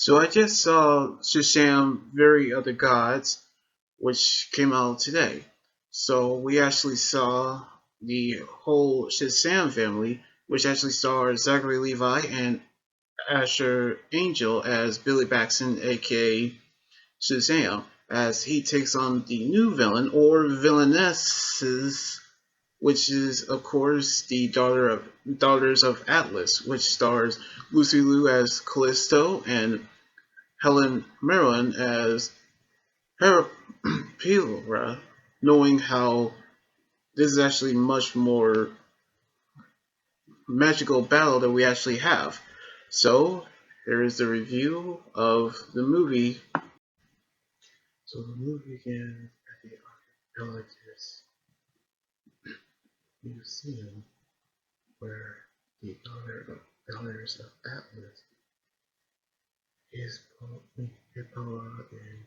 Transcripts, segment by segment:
So I just saw Shazam Very Other Gods, which came out today. So we actually saw the whole Shazam family, which actually stars Zachary Levi and Asher Angel as Billy Baxton, aka Shazam, as he takes on the new villain or villainesses, which is of course the Daughters of Atlas, which stars Lucy Liu as Callisto and Helen Mirren as Pelora, knowing how this is actually much more magical battle that we actually have. So here is the review of the movie. So the movie begins at the archaeologist museum where the daughters of Atlas is Hippolyta and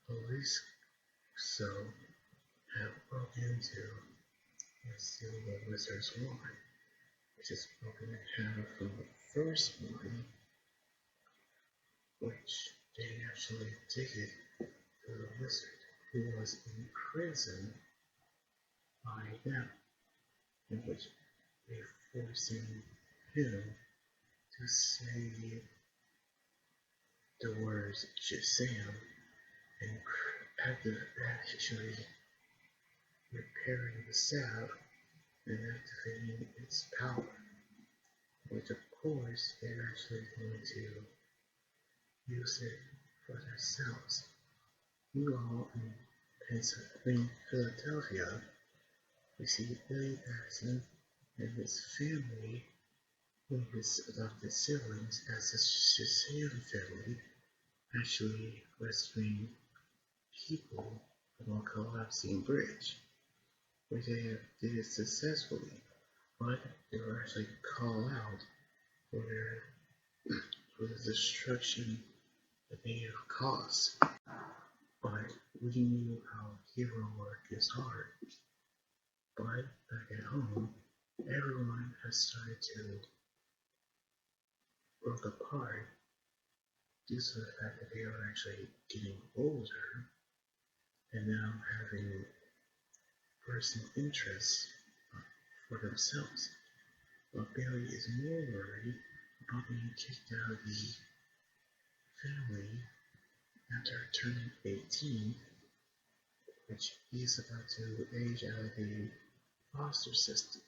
Police so have broken into and steal the wizard's wand, which is broken in half from the first one, which they actually take it to the wizard who was imprisoned by them, in which they forcing him to say the words Shazam and actually repairing the salve and activating its power, which of course they're actually going to use it for themselves. Meanwhile, in Philadelphia, we see Billy Batson and his family with his adopted siblings as the Shazam family actually rescuing people from a collapsing bridge, which they have did it successfully, but they were actually called out for for the destruction that they have caused. But we knew how hero work is hard. But back at home, everyone has started to broke apart due to the fact that they are actually getting older and now having personal interests for themselves. But Billy is more worried about being kicked out of the family after turning 18, which he is about to age out of the foster system,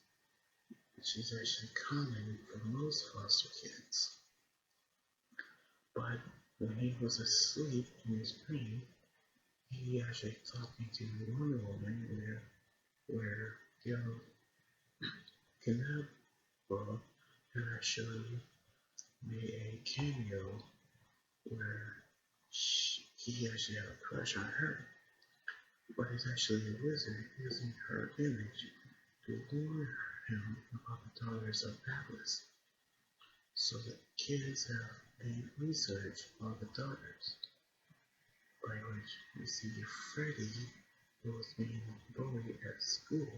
which is actually common for most foster kids. But when he was asleep in his dream, he actually talking to Wonder Woman where Gil Canabra had actually made a cameo where he actually had a crush on her, but it's actually a wizard using her image to warn him about the daughters of Atlas. So the kids have made research on the daughters, by which we see Freddy, who was being bullied at school,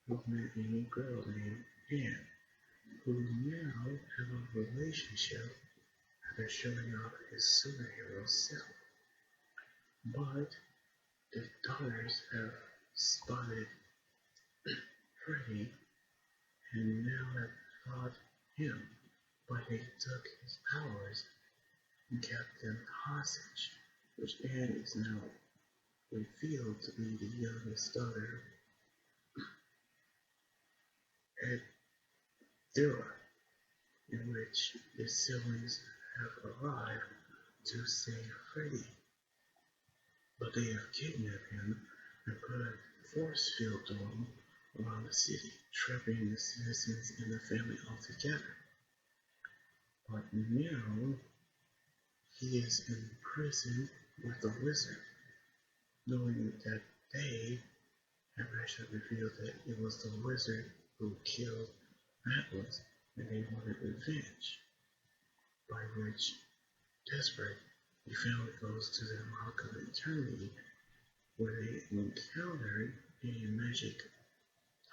who met a new girl named Anne, who now have a relationship after showing off his superhero self. But the daughters have spotted Freddy and now have fought him, but they took his powers and kept them hostage, which Anne is now revealed to be the youngest daughter, Edira, in which his siblings have arrived to save Freddy. But they have kidnapped him and put a force field dome around the city, trapping the citizens and the family altogether. But now he is in prison with the wizard, knowing that they have actually revealed that it was the wizard who killed Atlas and they wanted revenge. By which, desperate, he finally goes to the Rock of Eternity where they encountered a magic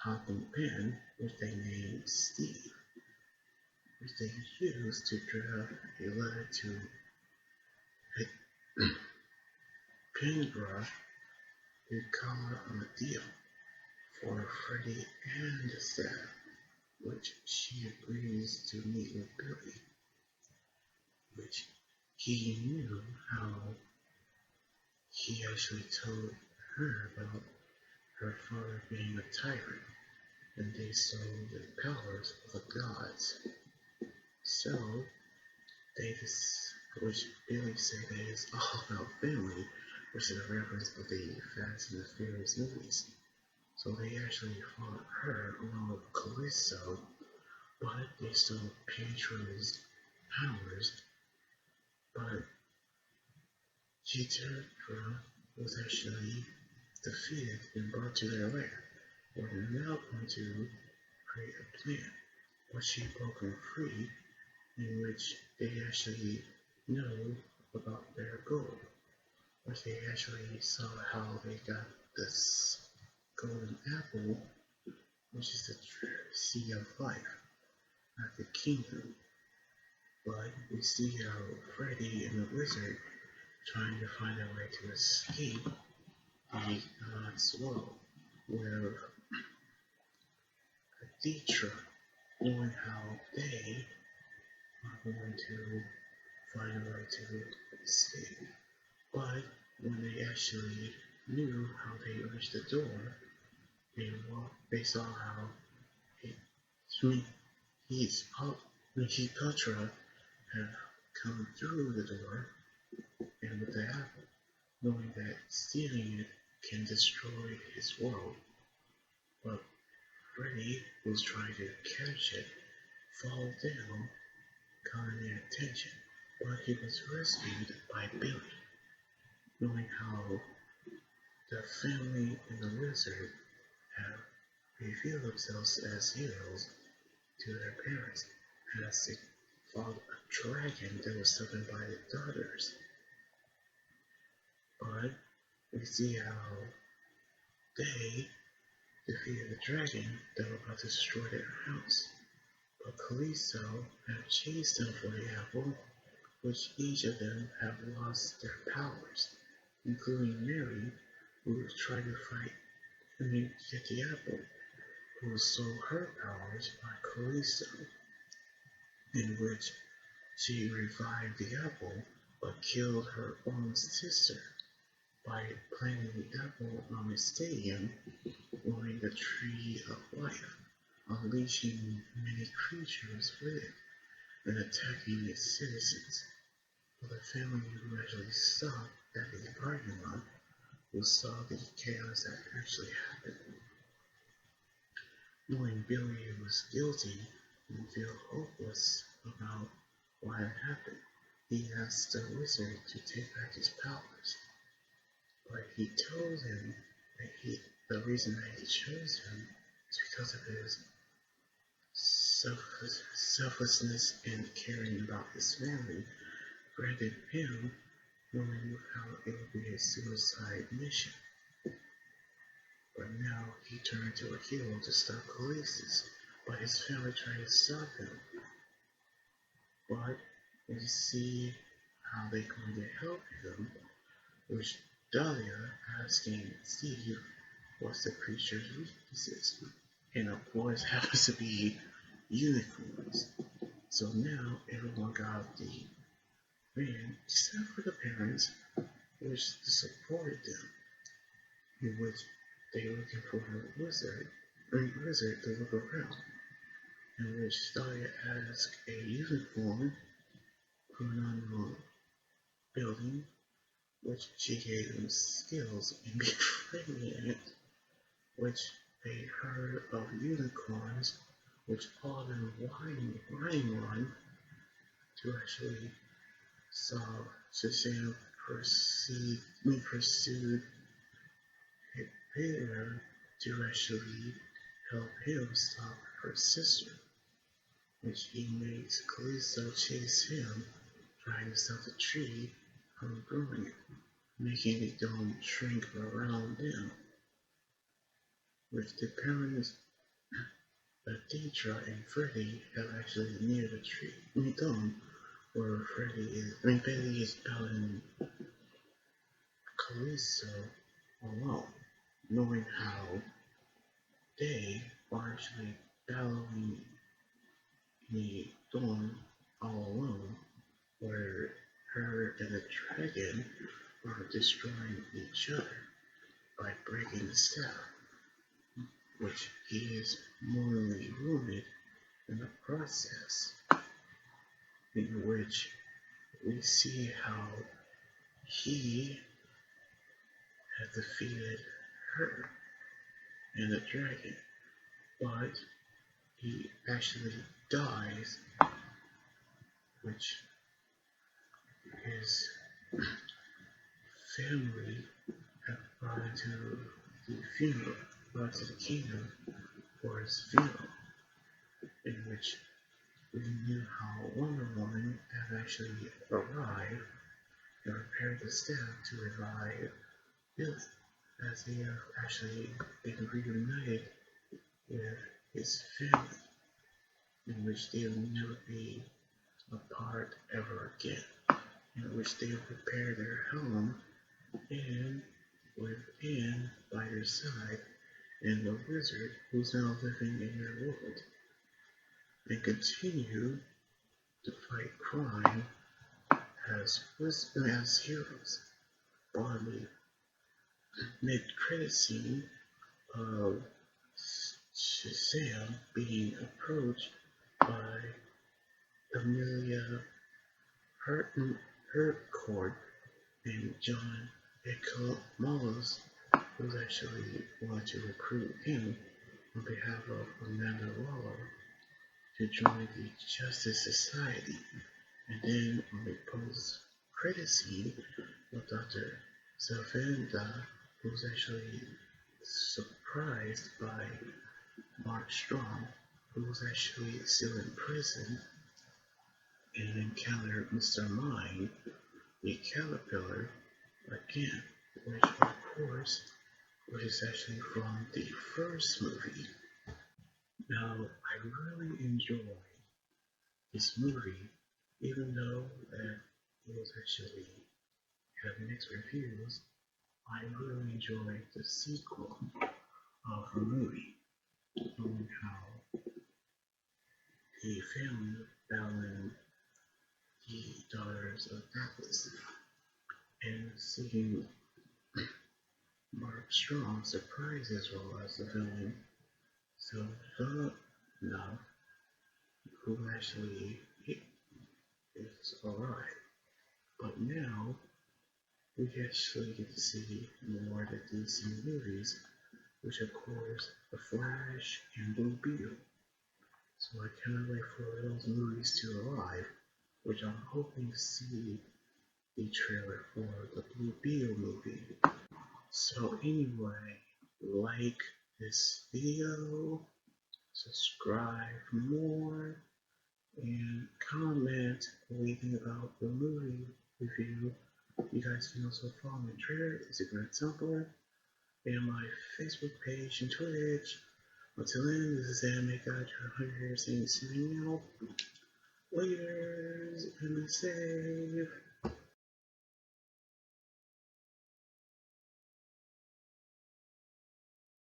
talking pen which they named Steve. which they used to draft a letter to Pendrath to color on a deal for Freddie and the staff, which she agrees to meet with Billy, which he knew how he actually told her about her father being a tyrant, and they stole the powers of the gods. So, which Billy said that is all about family, which is a reference of the Fast and the Furious movies. So they actually fought her along with Callisto, but they stole Pietro's powers, but Chitra was actually defeated and brought to their lair. We're now going to create a plan, but she broke them free, in which they actually know about their goal, which they actually saw how they got this golden apple, which is the sea of life, at the kingdom. But we see how Freddy and the wizard trying to find a way to escape the god's world, where Aditra, knowing how they are going to find a way to escape. But when they actually knew how they reached the door, they saw how he Petra have come through the door and with the apple, knowing that stealing it can destroy his world. But Freddy was trying to catch it, fall down, calling their attention, but he was rescued by Billy, knowing how the family and the wizard have revealed themselves as heroes to their parents as they fought a dragon that was summoned by the daughters. But we see how they defeated the dragon that were about to destroy their house. But Callisto have chased them for the apple, which each of them have lost their powers, including Mary, who was trying to get the apple, who stole her powers by Callisto, in which she revived the apple but killed her own sister by planting the apple on a stadium growing the tree of life, unleashing many creatures with it and attacking its citizens. But the family who actually stopped at the parking lot, who saw the chaos that actually happened, knowing Billy was guilty and feel hopeless about what had happened, he asked the wizard to take back his powers. But he told him that the reason that he chose him is because of his selflessness and caring about his family, granted him knowing how it would be a suicide mission. But now he turned to a hero to stop Callisto, but his family tried to stop him. But we see how they're going to help him, which Dahlia asking Steve what's the creature's weaknesses, and of course happens to be unicorns. So now everyone got the van except for the parents, which supported them, in which they were looking for a wizard to look around, in which Dahlia asked a unicorn for an unknown building, which she gave them skills in befriending it, which they heard of unicorns, which all of them relying on to actually solve Shazam pursued Hitler to actually help him stop her sister, which he makes Callisto chase him, trying to stop the tree from growing, making the dome shrink around them, which the parents that Deidre and Freddy have actually near the tree. Gone where Freddy is telling Callisto alone, knowing how they are actually battling the Dawn all alone, where her and the dragon are destroying each other by breaking the staff, which he is mortally wounded in the process, in which we see how he had defeated her and the dragon, but he actually dies, which his family have brought into the funeral, brought to the kingdom for his funeral, in which we knew how Wonder Woman had actually arrived and prepared the staff to revive Billy, as they have actually been reunited with his family, in which they will never be apart ever again, in which they will prepare their home and with Anne by their side and the wizard who's now living in their world, and continue to fight crime as heroes. Broadly, mid-credit scene of Shazam being approached by Amelia Hurtcourt and John Ecomolos, who's actually wanted to recruit him on behalf of Amanda Waller to join the Justice Society. And then on the post-credit scene with Dr. Zavanda, who's actually surprised by Mark Strong, who was actually still in prison, and encountered Mr. Mind, the caterpillar, again, which of course was actually from the first movie. Now, I really enjoy this movie, even though that it was actually had mixed reviews. I really enjoyed the sequel of the movie, knowing how the family battling the daughters of Douglas and seeing Mark Strong surprised as well as the villain. So Philip Love, who actually is alright, but now we actually get to see more of the DC movies, which of course The Flash and Blue Beetle. So I cannot wait for those movies to arrive, which I'm hoping to see the trailer for the Blue Beetle movie. So anyway, like this video, subscribe for more, and comment what you think about the movie review. You guys can also follow my Twitter, Instagram, Tumblr, and my Facebook page and Twitch. Until then, this is Anime God, your hunter saying, signing out. Laters, and stay safe.